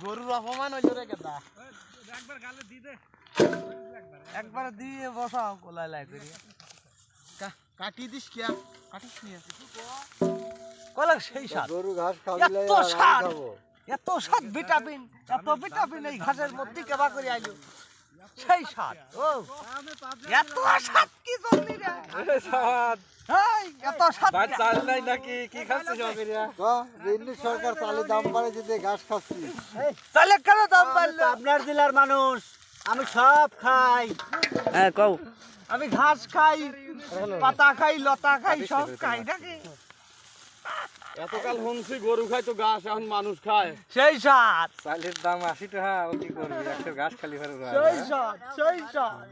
গরুর অপমান হইল রে কেদা একবার গালে দি দে একবার দিয়ে বসাও কোলাই লাই করি কাটি দিস কি কাটিস নি কলা সেই স্বাদ গরু ঘাস খাইলে এত স্বাদ এত স্বাদ ভিটামিন এই ঘাসের মধ্যে কেবা করে আইলো সেই স্বাদ ও এত স্বাদ কি জন্যে রে স্বাদ এই এত স্বাদ ভাই চাল নাই নাকি কি খাচ্ছিস অগরিয়া দিল্লি সরকার চালের দাম বাড়াইছে যে ঘাস খাচ্ছি চালে কেন দাম বাড়লো আপনার জেলার মানুষ আমি সব খাই হ্যাঁ কও আমি ঘাস খাই পাতা খাই লতা খাই সব খাই নাকি এতকাল হনছি গরু খায় তো ঘাস এখন মানুষ খায় সেই স্বাদ চালের দাম 80 টাকা ও কি করবি একটা ঘাস খালি ফেরে সেই স্বাদ সেই স্বাদ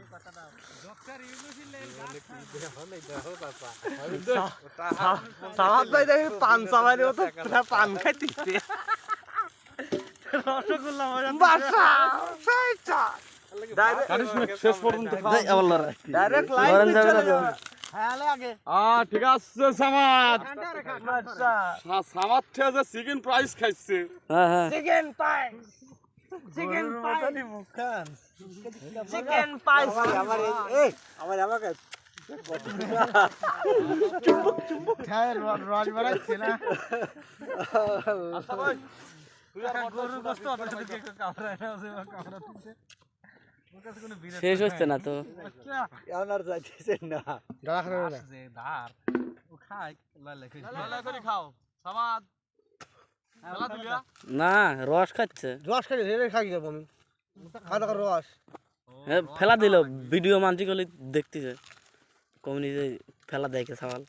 সাহাব ভাই দেখি পান সাবারি মতো পান খাইতেছে রসগোল্লা বাসা সেই স্বাদ শেষ পর্যন্ত ডাইরেক্ট লাইন চলে যাবে হ্যাঁ আগে ঠিক আছে সামাদ আচ্ছা সামাদ থেকে যে চিকেন প্রাইস খাইছে চিকেন পাই চিকেন পাই মুখান চিকেন পাই আমার এই আমার আমাকে খায় রস বাড়াচ্ছে না আচ্ছা ভাই তুই আর গরুর গোশত অটোমেটিক একটু কামড়ায় না ওই কামড়া দিতে শেষ হচ্ছে না তো আর যাইতেছে না দাঁড়া খাবে না যে ধার ও খায় লালে করে খাও সামাদ খেলা দিলা না রস খাচ্ছে রস খাই রে খাই যাব আমি খাওয়া দাওয়ার রস ফেলা দিল ভিডিও মানছি গলি দেখতেছে কমিউনিটি ফেলা দেখে সওয়াল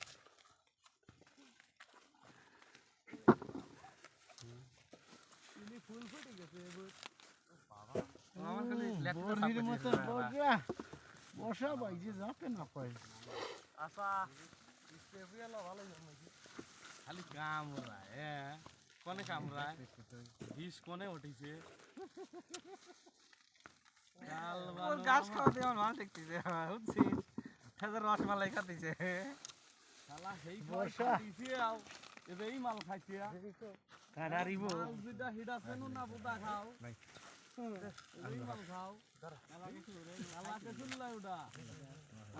আমার খালি বড়ির মতো বড়া বসা ভাই যে যাতে না পাই আচ্ছা স্টেপিয়ালা ভালোই নাকি খালি কামড়ায় হ্যাঁ কোনে কামড়ায় বিষ কোনে উঠিছে কাল বাল গাছ খাওয়াতে আমার ভালো দেখতেছে বুঝছিস তাদের রসমালাই খাইতেছে শালা সেই বসা দিছে আও এই মাল খাইছে কারারিবো বিদা হিডা সেনু না বুদা খাও ভাই এই মাল খাও আলাকে শুরে আলাকে শুনলাই ওটা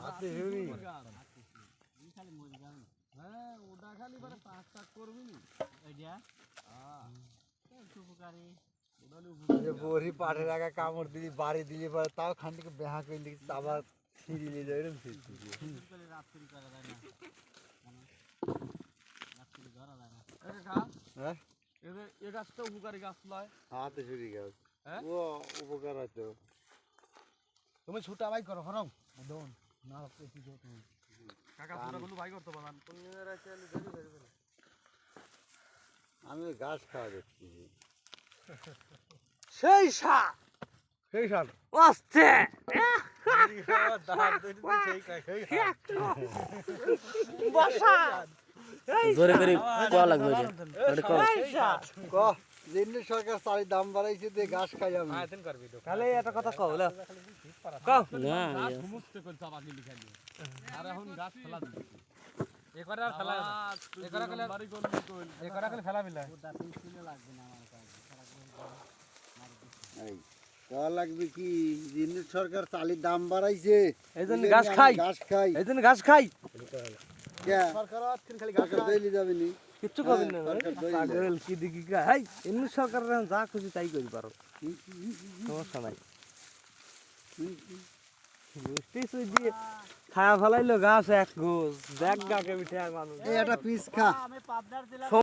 আতে হেরি খালি মরি গান হ্যাঁ ওটা খালি পরে পাক পাক করবি নি এইটা হ্যাঁ একটু উপকারী বড়ি পাঠের আগা কামড় দিলি বাড়ি দিলি পরে তাও খান থেকে বেহা করে দিলি আবার ছিঁড়ি নিয়ে যাবে এরকম করে রাত চুরি করা যায় না রাত চুরি করা যায় না এটা খা হ্যাঁ এদের এই গাছটা উপকারী গাছ লয় হাতে ছুরি গাছ হ্যাঁ ও উপকার আছে তুমি ছুটা বাই করো হরাও দোন না পেছি যো তুমি কাকা ছুটা গুলো বাই করতে পারান তুমি রাতে আলি ধরে ধরবে না আমি ঘাস খাওয়া দেখছি সেই স্বাদ সেই স্বাদ আস্তে বসা জোরে করে কোয়া লাগবে যে ক দিল্লি সরকার চালের দাম বাড়াইছে যে ঘাস খাই আমি তাহলে একটা কথা কও লা না সমস্ত কোন চাবাকি লিখালি আর এখন গাছ ফেলা দিছি একবার আর ফেলা একবার কলে বাড়ি করলি কই একবার কলে ফেলা বিলা এই কয়া লাগবে কি দিল্লি সরকার চালের দাম বাড়াইছে এইজন্য ঘাস খাই ঘাস খাই এইজন্য ঘাস খাই কে সরকার আজকে খালি ঘাস সরকার দইলি যাবে নি কিচ্ছু করবেন না সরকার দইলি পাগল কি দেখি হাই এমনি সরকার যা খুশি তাই করি পারো সমস্যা নাই বুঝতেই সুই দিয়ে খায়া ফেলাইলো গাছ এক গোছ দেখ গাকে মিঠে আর মানুষ এই একটা পিস খা